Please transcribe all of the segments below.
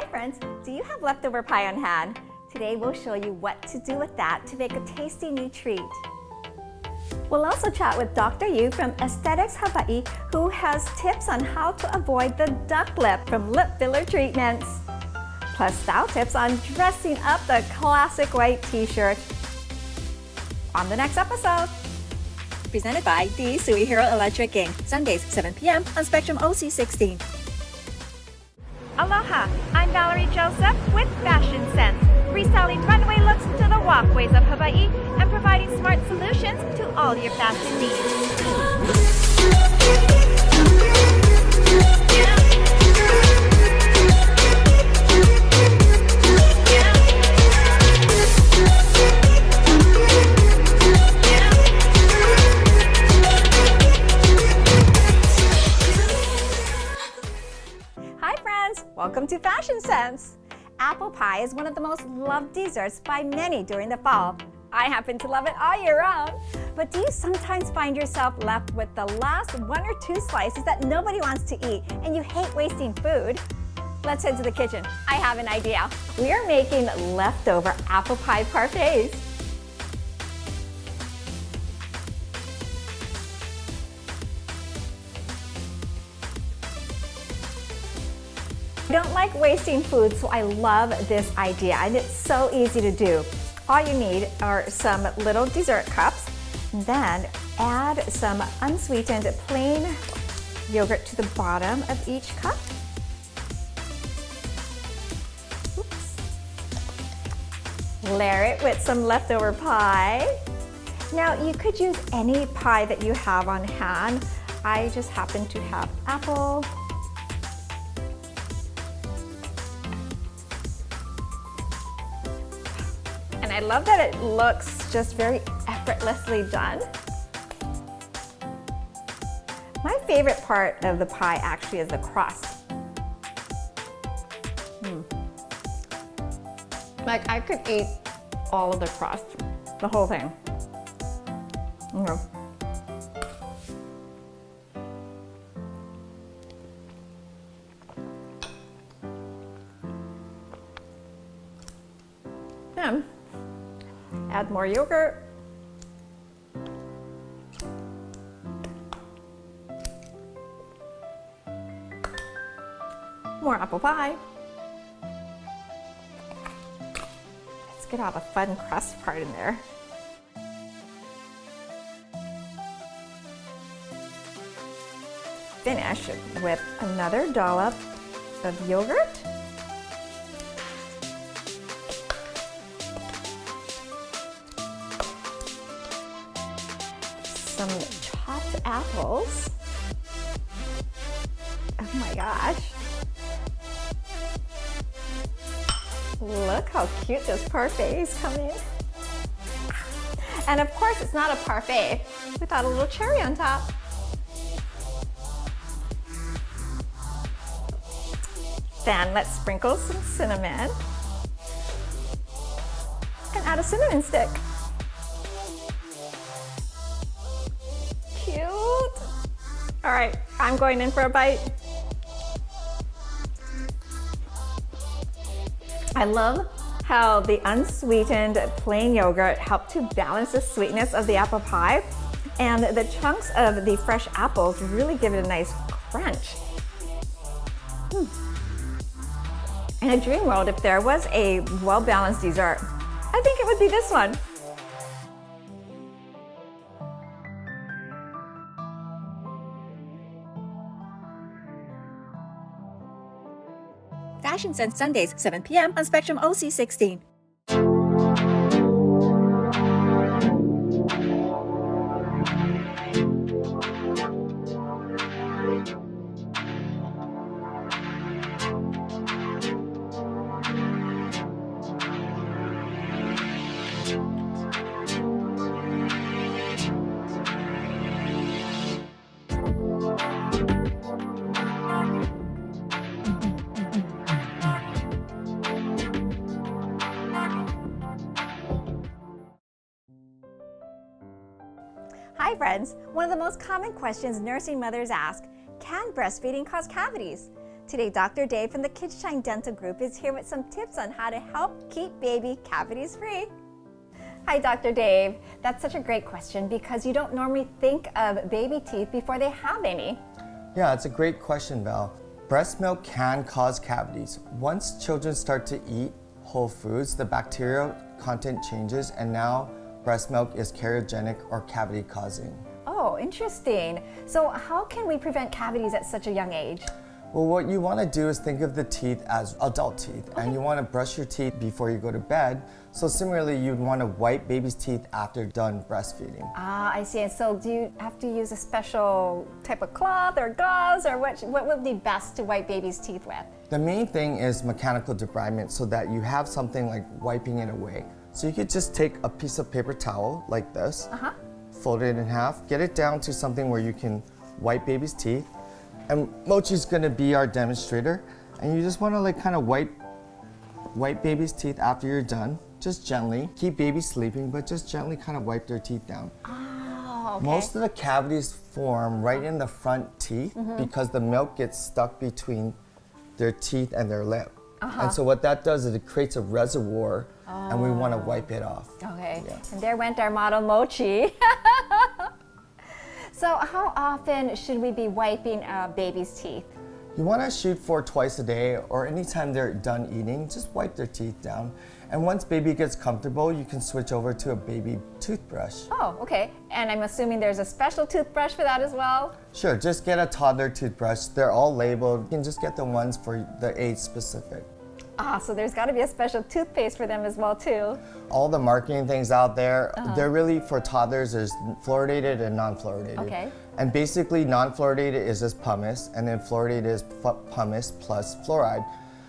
Hi friends, do you have leftover pie on hand? Today we'll show you what to do with that to make a tasty new treat. We'll also chat with Dr. Yu from Aesthetics Hawaii, who has tips on how to avoid the duck lip from lip filler treatments. Plus style tips on dressing up the classic white t-shirt. On the next episode. Presented by the Suihiro Electric Gang, Sundays 7 p.m. on Spectrum OC16. Aloha, I'm Valerie Joseph with Fashion Sense, reselling runway looks to the walkways of Hawaii and providing smart solutions to all your fashion needs. Welcome to Fashion Sense. Apple pie is one of the most loved desserts by many during the fall. I happen to love it all year round. But do you sometimes find yourself left with the last 1 or 2 slices that nobody wants to eat and you hate wasting food? Let's head to the kitchen. I have an idea. We are making leftover apple pie parfaits. I don't like wasting food, so I love this idea, and it's so easy to do. All you need are some little dessert cups, and then add some unsweetened plain yogurt to the bottom of each cup. Oops. Layer it with some leftover pie. Now, you could use any pie that you have on hand. I just happen to have apple. And I love that it looks just very effortlessly done. My favorite part of the pie actually is the crust. Like I could eat all of the crust, the whole thing. Then add more yogurt. More apple pie. Let's get all the fun crust part in there. Finish with another dollop of yogurt. Some chopped apples. Oh my gosh. Look how cute this parfait is coming. And of course it's not a parfait without a little cherry on top. Then let's sprinkle some cinnamon and add a cinnamon stick. Cute. All right, I'm going in for a bite. I love how the unsweetened plain yogurt helped to balance the sweetness of the apple pie, and the chunks of the fresh apples really give it a nice crunch. In a dream world, if there was a well-balanced dessert, I think it would be this one. Fashion Sense Sundays 7 p.m. on Spectrum OC16. Hi friends, one of the most common questions nursing mothers ask, can breastfeeding cause cavities? Today, Dr. Dave from the Kids Shine Dental Group is here with some tips on how to help keep baby cavities free. Hi, Dr. Dave. That's such a great question because you don't normally think of baby teeth before they have any. Yeah, it's a great question, Val. Breast milk can cause cavities. Once children start to eat whole foods, the bacterial content changes and now breast milk is carcinogenic or cavity causing. Oh, interesting. So how can we prevent cavities at such a young age? Well, what you want to do is think of the teeth as adult teeth, and you want to brush your teeth before you go to bed. So similarly, you'd want to wipe baby's teeth after done breastfeeding. Ah, I see. And so do you have to use a special type of cloth or gauze, or what would be best to wipe baby's teeth with? The main thing is mechanical debridement so that you have something like wiping it away. So you could just take a piece of paper towel like this, fold it in half, get it down to something where you can wipe baby's teeth. And Mochi's gonna be our demonstrator. And you just wanna like kind of wipe baby's teeth after you're done, just gently. Keep baby sleeping, but just gently kind of wipe their teeth down. Oh, okay. Most of the cavities form right in the front teeth because the milk gets stuck between their teeth and their lip. And so what that does is it creates a reservoir and we wanna wipe it off. Okay, Yeah. and there went our model Mochi. So how often should we be wiping a baby's teeth? You want to shoot for twice a day or anytime they're done eating, just wipe their teeth down. And once baby gets comfortable, you can switch over to a baby toothbrush. Oh, okay. And I'm assuming there's a special toothbrush for that as well? Sure, just get a toddler toothbrush. They're all labeled. You can just get the ones for the age specific. Ah, so there's got to be a special toothpaste for them as well too. All the marketing things out there, they're really for toddlers. There's fluoridated and non-fluoridated. Okay. And basically non-fluoridated is just pumice, and then fluoridated is pumice plus fluoride.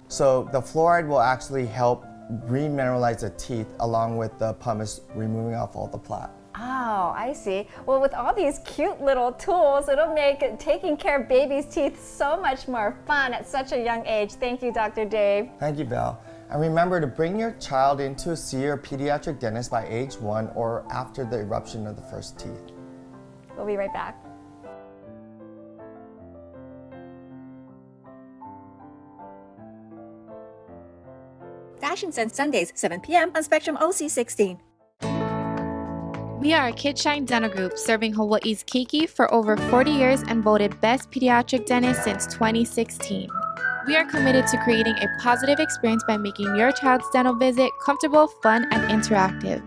So the fluoride will actually help remineralize the teeth along with the pumice removing off all the plaque. Oh, I see. Well, with all these cute little tools, it'll make taking care of baby's teeth so much more fun at such a young age. Thank you, Dr. Dave. Thank you, Val. And remember to bring your child in to see your pediatric dentist by age 1 or after the eruption of the first teeth. We'll be right back. Fashion Sense Sundays, 7 p.m. on Spectrum OC16. We are a Kids Shine Dental Group serving Hawaii's Keiki for over 40 years and voted Best Pediatric Dentist since 2016. We are committed to creating a positive experience by making your child's dental visit comfortable, fun, and interactive.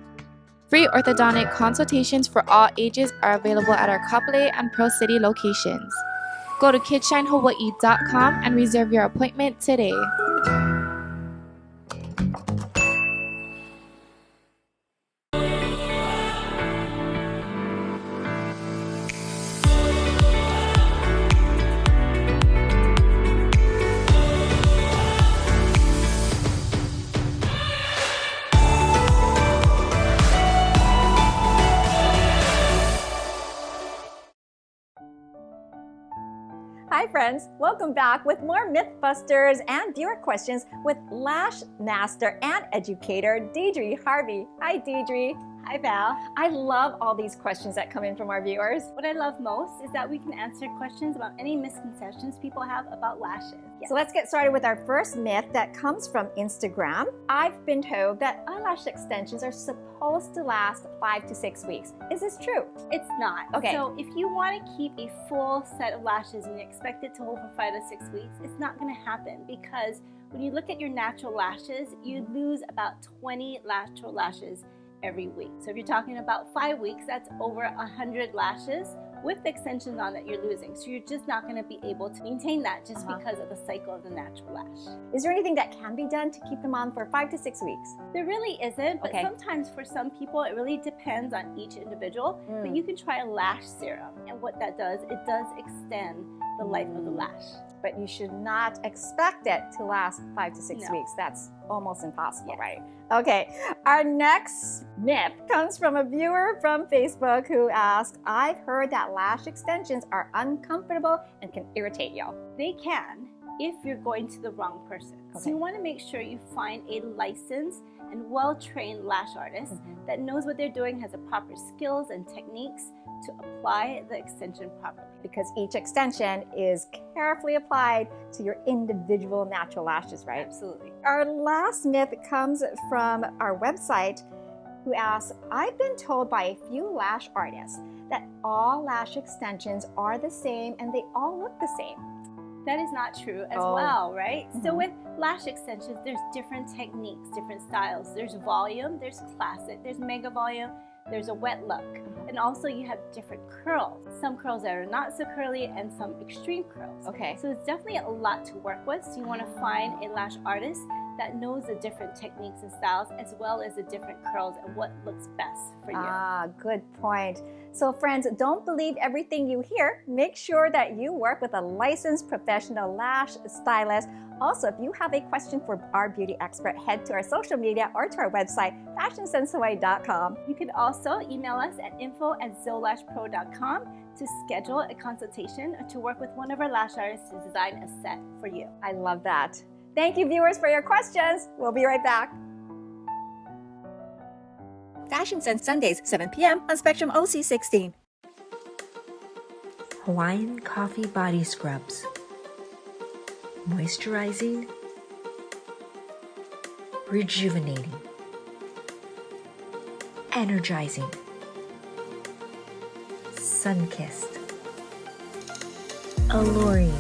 Free orthodontic consultations for all ages are available at our Kapolei and Pearl City locations. Go to kidshinehawaii.com and reserve your appointment today. Hi friends, welcome back with more Mythbusters and viewer questions with Lash Master and Educator Deidre Harvey. Hi Deidre. Hi Val. I love all these questions that come in from our viewers. What I love most is that we can answer questions about any misconceptions people have about lashes. So let's get started with our first myth that comes from Instagram. I've been told that eyelash extensions are supposed to last 5 to 6 weeks. Is this true? It's not. Okay. So if you want to keep a full set of lashes and you expect it to hold for 5 to 6 weeks, it's not going to happen because when you look at your natural lashes, you lose about 20 natural lashes every week. So if you're talking about 5 weeks, that's over 100 lashes with the extensions on that you're losing. So you're just not going to be able to maintain that just because of the cycle of the natural lash. Is there anything that can be done to keep them on for 5 to 6 weeks? There really isn't, but Okay. sometimes for some people it really depends on each individual. But you can try a lash serum, and what that does, it does extend the life of the lash. But you should not expect it to last 5 to 6 No. weeks. That's almost impossible, Yes. right? Okay, our next myth comes from a viewer from Facebook who asked, I've heard that lash extensions are uncomfortable and can irritate you. They can if you're going to the wrong person. So Okay. you want to make sure you find a licensed and well-trained lash artist that knows what they're doing, has the proper skills and techniques to apply the extension properly. Because each extension is carefully applied to your individual natural lashes, right? Absolutely. Our last myth comes from our website, who asks, I've been told by a few lash artists that all lash extensions are the same and they all look the same. That is not true as Oh. well, right? So with lash extensions, there's different techniques, different styles. There's volume, there's classic, there's mega volume, there's a wet look. And also you have different curls. Some curls that are not so curly and some extreme curls. Okay. So it's definitely a lot to work with. So you want to find a lash artist that knows the different techniques and styles as well as the different curls and what looks best for you. Ah, good point. So friends, don't believe everything you hear. Make sure that you work with a licensed professional lash stylist. Also, if you have a question for our beauty expert, head to our social media or to our website, fashionsensaway.com. You can also email us at info@zolashpro.com to schedule a consultation or to work with one of our lash artists to design a set for you. I love that. Thank you, viewers, for your questions. We'll be right back. Fashion Sense Sundays, 7 p.m. on Spectrum OC16. Hawaiian Coffee Body Scrubs. Moisturizing, rejuvenating, energizing, sun-kissed, alluring,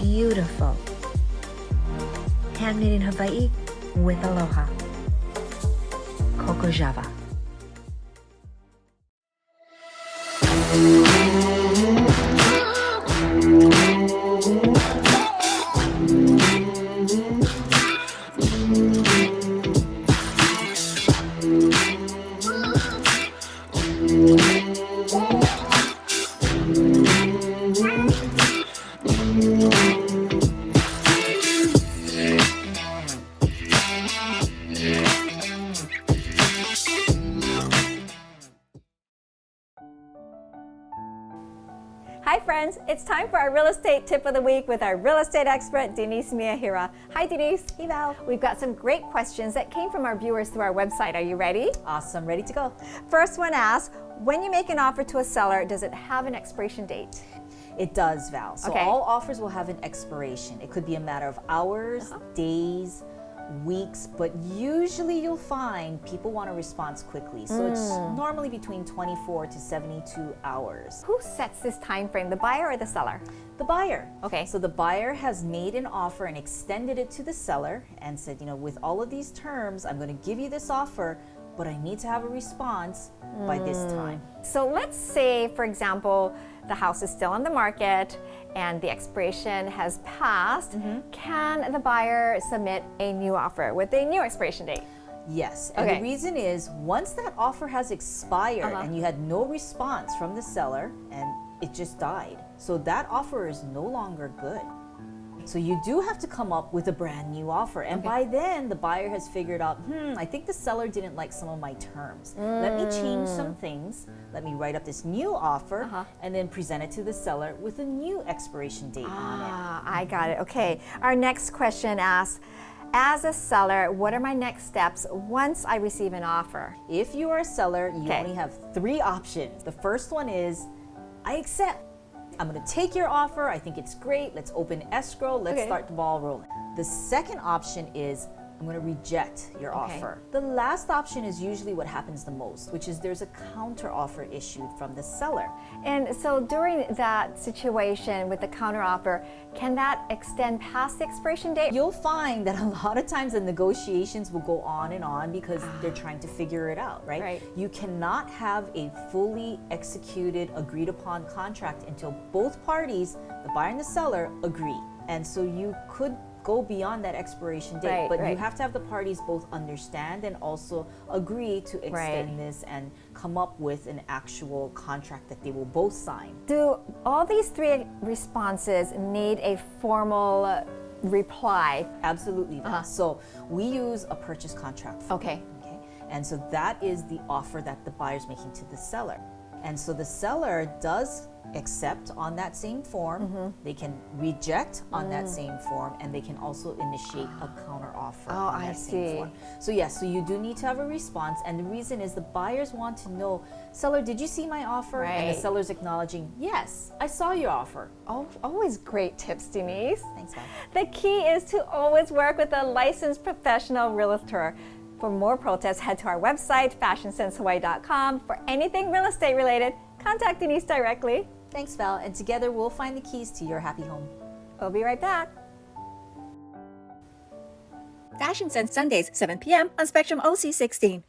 beautiful, handmade in Hawaii with aloha. Coco Java. Hi friends, it's time for our real estate tip of the week with our real estate expert, Denise Miyahira. Hi Denise. Hey Val. We've got some great questions that came from our viewers through our website. Are you ready? Awesome, ready to go. First one asks, when you make an offer to a seller, does it have an expiration date? It does, Val. So Okay. all offers will have an expiration. It could be a matter of hours, days, weeks, but usually you'll find people want a response quickly. So it's normally between 24 to 72 hours. Who sets this time frame, the buyer or the seller? The buyer. Okay. So the buyer has made an offer and extended it to the seller and said, you know, with all of these terms, I'm going to give you this offer, but I need to have a response by this time. So let's say, for example, the house is still on the market and the expiration has passed. Can the buyer submit a new offer with a new expiration date? Yes, and Okay. the reason is once that offer has expired Uh-huh. and you had no response from the seller and it just died, so that offer is no longer good. So you do have to come up with a brand new offer, and by then the buyer has figured out, I think the seller didn't like some of my terms. Let me change some things. Let me write up this new offer and then present it to the seller with a new expiration date on it. Ah, I got it. Okay. Our next question asks, as a seller, what are my next steps once I receive an offer? If you are a seller, you Okay. only have 3 options. The first one is, I accept. I'm going to take your offer. I think it's great. Let's open escrow. Let's Okay. start the ball rolling. The second option is, I'm going to reject your Okay. offer. The last option is usually what happens the most, which is there's a counter offer issued from the seller. And so during that situation with the counteroffer, can that extend past the expiration date? You'll find that a lot of times the negotiations will go on and on because they're trying to figure it out, right? Right. You cannot have a fully executed, agreed upon contract until both parties, the buyer and the seller, agree. And so you could go beyond that expiration date, Right, but you right. have to have the parties both understand and also agree to extend this and come up with an actual contract that they will both sign. Do all these 3 responses need a formal reply? Absolutely, Val. So we use a purchase contract form. Okay. Okay. And so that is the offer that the buyer's making to the seller. And so the seller does accept on that same form, they can reject on that same form, and they can also initiate a counter offer on that same form. So yes, so you do need to have a response, and the reason is the buyers want to know, seller, did you see my offer? And the seller's acknowledging, yes, I saw your offer. Oh, always great tips, Denise. Thanks, Val. The key is to always work with a licensed professional realtor. For more protests, head to our website, fashionsensehawaii.com. For anything real estate related, contact Denise directly. Thanks, Val, and together we'll find the keys to your happy home. We'll be right back. Fashion Sense Sundays, 7 p.m. on Spectrum OC16.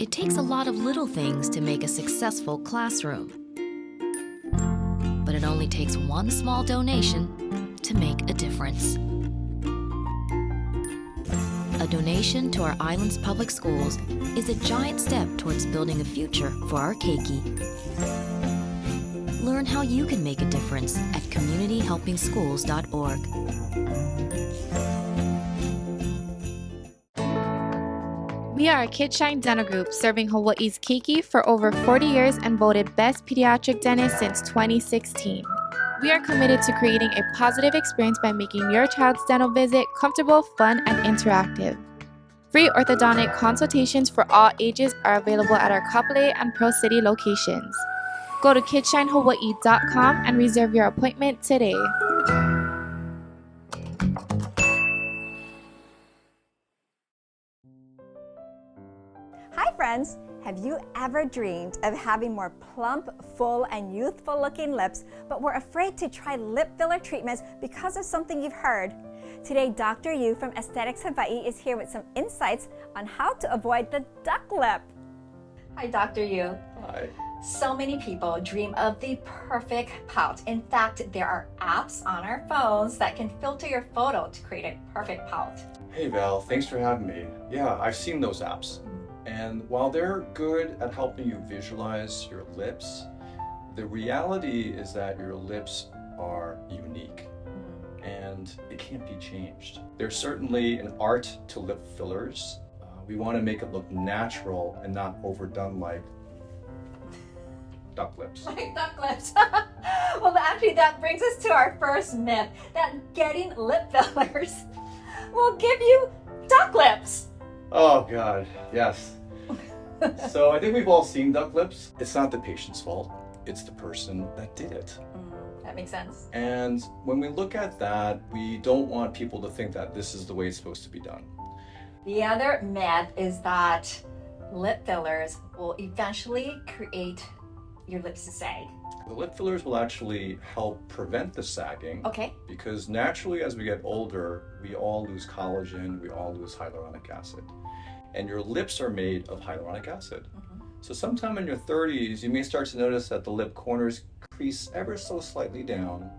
It takes a lot of little things to make a successful classroom. But it only takes one small donation to make a difference. A donation to our island's public schools is a giant step towards building a future for our keiki. Learn how you can make a difference at communityhelpingschools.org. We are a Kid Shine Dental Group serving Hawaii's keiki for over 40 years and voted Best Pediatric Dentist since 2016. We are committed to creating a positive experience by making your child's dental visit comfortable, fun, and interactive. Free orthodontic consultations for all ages are available at our Kapolei and Pearl City locations. Go to kidshinehawaii.com and reserve your appointment today. Hi friends! Have you ever dreamed of having more plump, full, and youthful looking lips, but were afraid to try lip filler treatments because of something you've heard? Today, Dr. Yu from Aesthetics Hawaii is here with some insights on how to avoid the duck lip. Hi, Dr. Yu. Hi. So many people dream of the perfect pout. In fact, there are apps on our phones that can filter your photo to create a perfect pout. Hey Val, thanks for having me. Yeah, I've seen those apps. And while they're good at helping you visualize your lips, the reality is that your lips are unique and it can't be changed. There's certainly an art to lip fillers. We want to make it look natural and not overdone like duck lips. Like duck lips. Well, actually, that brings us to our first myth, that getting lip fillers will give you duck lips. Oh God, yes. So I think we've all seen duck lips. It's not the patient's fault, it's the person that did it. That makes sense. And when we look at that, we don't want people to think that this is the way it's supposed to be done. The other myth is that lip fillers will eventually create your lips to sag. The lip fillers will actually help prevent the sagging. Okay. Because naturally, as we get older, we all lose collagen, we all lose hyaluronic acid. And your lips are made of hyaluronic acid. So sometime in your 30s, you may start to notice that the lip corners crease ever so slightly down.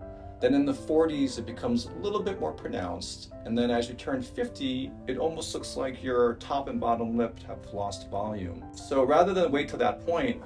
Then in the 40s, it becomes a little bit more pronounced. And then as you turn 50, it almost looks like your top and bottom lip have lost volume. So rather than wait till that point,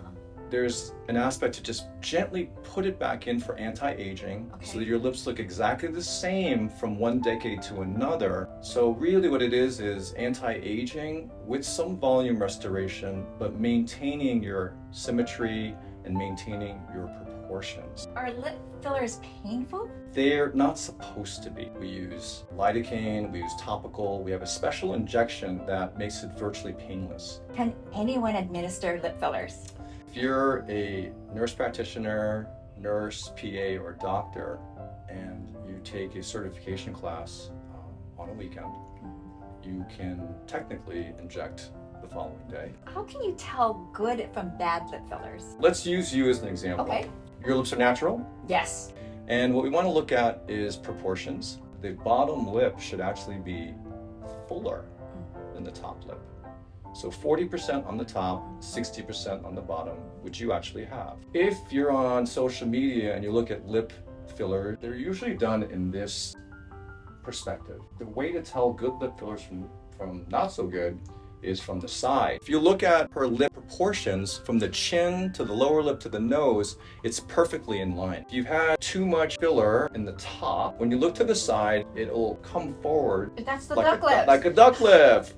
there's an aspect to just gently put it back in for anti-aging, so that your lips look exactly the same from one decade to another. So really what it is anti-aging with some volume restoration, but maintaining your symmetry and maintaining your proportions. Are lip fillers painful? They're not supposed to be. We use lidocaine, we use topical, we have a special injection that makes it virtually painless. Can anyone administer lip fillers? If you're a nurse practitioner, nurse, PA, or doctor, and you take a certification class on a weekend, you can technically inject the following day. How can you tell good from bad lip fillers? Let's use you as an example. Okay. Your lips are natural, Yes. and what we want to look at is proportions. The bottom lip should actually be fuller than the top lip. So 40% on the top, 60% on the bottom, which you actually have. If you're on social media and you look at lip filler, they're usually done in this perspective. The way to tell good lip fillers from not so good is from the side. If you look at her lip proportions from the chin to the lower lip to the nose, it's perfectly in line. If you've had too much filler in the top, when you look to the side, it'll come forward That's the like duck lips. like a duck lip.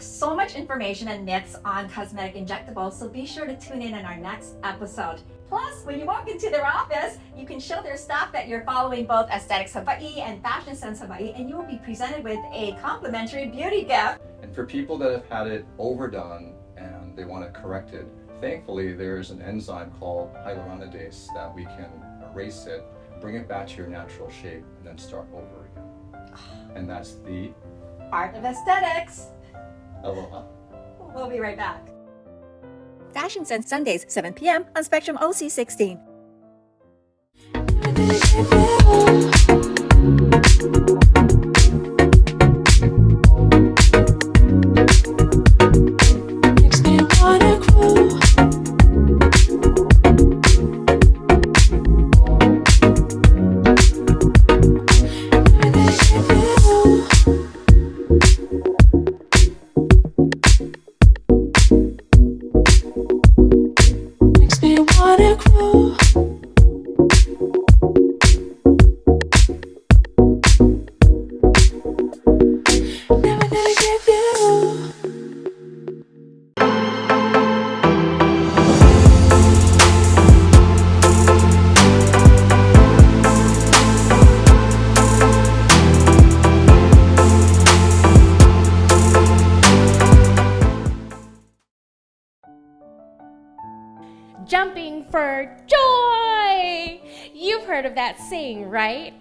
so much information and myths on cosmetic injectables, so be sure to tune in our next episode. Plus, when you walk into their office, you can show their staff that you're following both Aesthetics Hawaii and Fashion Sense Hawaii, and you will be presented with a complimentary beauty gift. And for people that have had it overdone and they want to correct it, thankfully there's an enzyme called hyaluronidase that we can erase it, bring it back to your natural shape, and then start over again. And that's the Art of Aesthetics. Aloha. We'll be right back. Fashion Sense Sundays, 7 p.m. on Spectrum OC16. Jumping for joy! You've heard of that saying, right?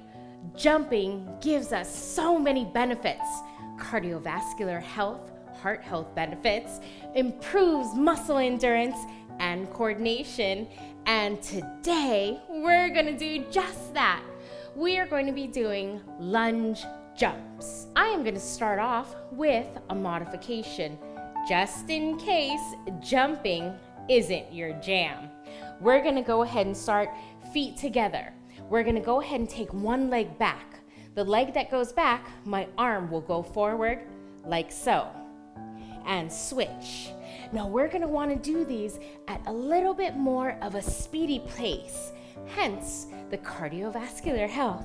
Jumping gives us so many benefits. Cardiovascular health, heart health benefits, improves muscle endurance and coordination. And today, we're gonna do just that. We are going to be doing lunge jumps. I am gonna start off with a modification, just in case jumping isn't your jam. We're gonna go ahead and start feet together. We're gonna go ahead and take one leg back. The leg that goes back, my arm will go forward like so, and switch. Now we're gonna wanna do these at a little bit more of a speedy pace, hence the cardiovascular health.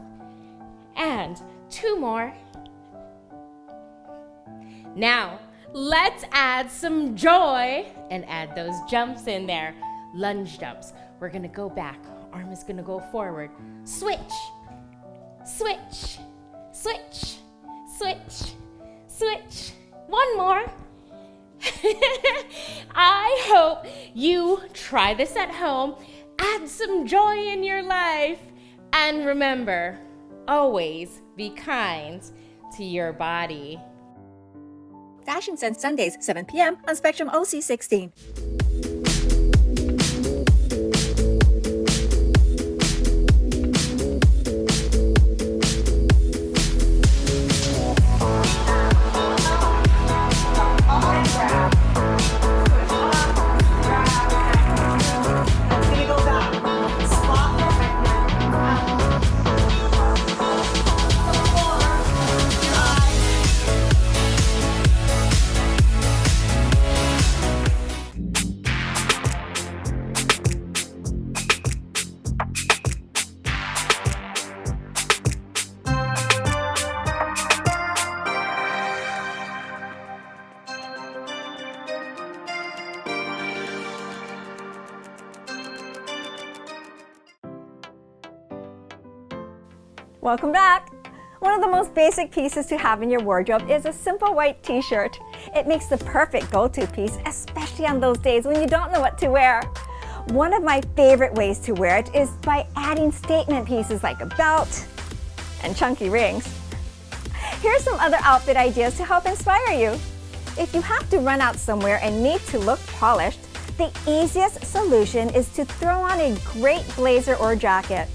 And 2 more. Now, let's add some joy and add those jumps in there. Lunge jumps. We're gonna go back. Arm is gonna go forward. Switch, switch, switch, switch, switch. One more. I hope you try this at home. Add some joy in your life. And remember, always be kind to your body. Fashion Sense Sundays, 7 p.m. on Spectrum OC16. Welcome back! One of the most basic pieces to have in your wardrobe is a simple white t-shirt. It makes the perfect go-to piece, especially on those days when you don't know what to wear. One of my favorite ways to wear it is by adding statement pieces like a belt and chunky rings. Here's some other outfit ideas to help inspire you. If you have to run out somewhere and need to look polished, the easiest solution is to throw on a great blazer or jacket.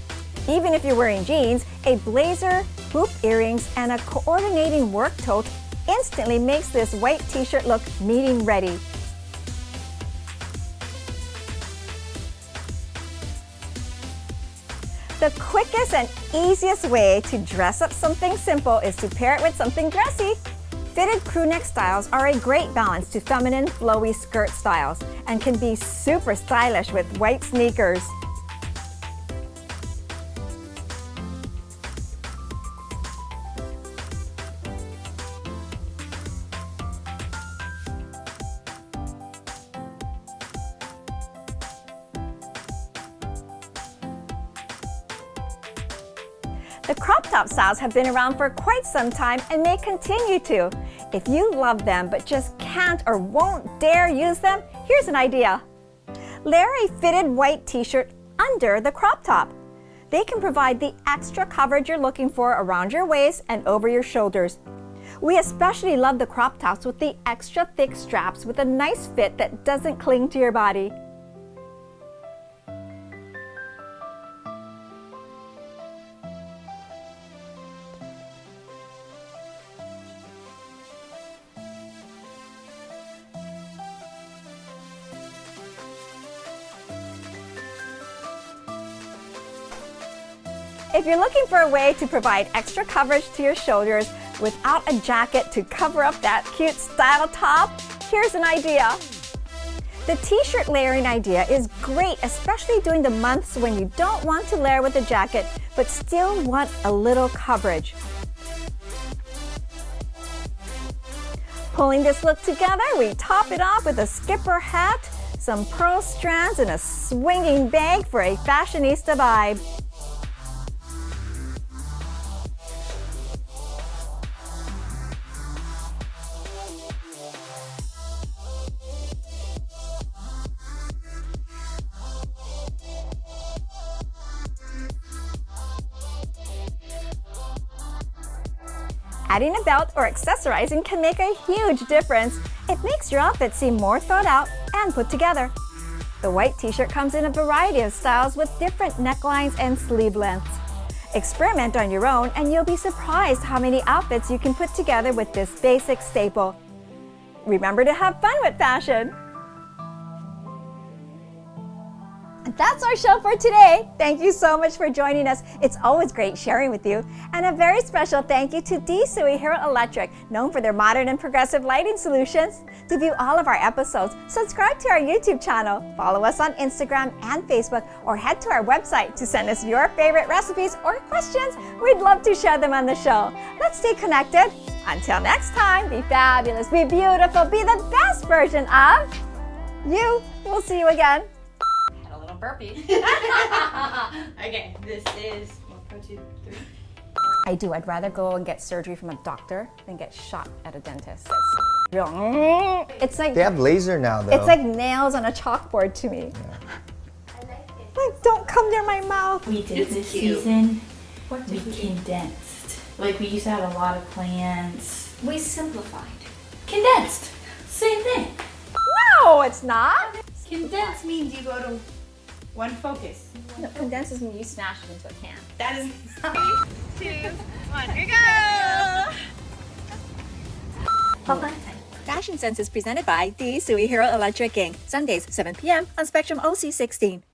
Even if you're wearing jeans, a blazer, hoop earrings, and a coordinating work tote instantly makes this white t-shirt look meeting ready. The quickest and easiest way to dress up something simple is to pair it with something dressy. Fitted crew neck styles are a great balance to feminine, flowy skirt styles and can be super stylish with white sneakers. The crop top styles have been around for quite some time and may continue to. If you love them but just can't or won't dare use them, here's an idea. Layer a fitted white t-shirt under the crop top. They can provide the extra coverage you're looking for around your waist and over your shoulders. We especially love the crop tops with the extra thick straps with a nice fit that doesn't cling to your body. If you're looking for a way to provide extra coverage to your shoulders without a jacket to cover up that cute style top, here's an idea. The t-shirt layering idea is great, especially during the months when you don't want to layer with a jacket but still want a little coverage. Pulling this look together, we top it off with a skipper hat, some pearl strands, and a swinging bag for a fashionista vibe. Adding a belt or accessorizing can make a huge difference. It makes your outfit seem more thought out and put together. The white t-shirt comes in a variety of styles with different necklines and sleeve lengths. Experiment on your own and you'll be surprised how many outfits you can put together with this basic staple. Remember to have fun with fashion. And that's our show for today. Thank you so much for joining us. It's always great sharing with you. And a very special thank you to Tsui Electric, known for their modern and progressive lighting solutions. To view all of our episodes, subscribe to our YouTube channel, follow us on Instagram and Facebook, or head to our website to send us your favorite recipes or questions. We'd love to share them on the show. Let's stay connected. Until next time, be fabulous, be beautiful, be the best version of you. We'll see you again. Burpee. Okay, this is 1, 2, 3. I do. I'd rather go and get surgery from a doctor than get shot at a dentist. It's real. It's like They have laser now, though. it's like nails on a chalkboard to me. Like, don't come near my mouth. We did this season, we condensed. Like we used to have a lot of plans. We simplified. Condensed, same thing. No, it's not. Condensed means you go to one focus. No, condenses when you smash it into a can. That is 3, 2, 1, here we go! Fashion Sense is presented by Tsui Electric Inc. Sundays, 7 p.m. on Spectrum OC16.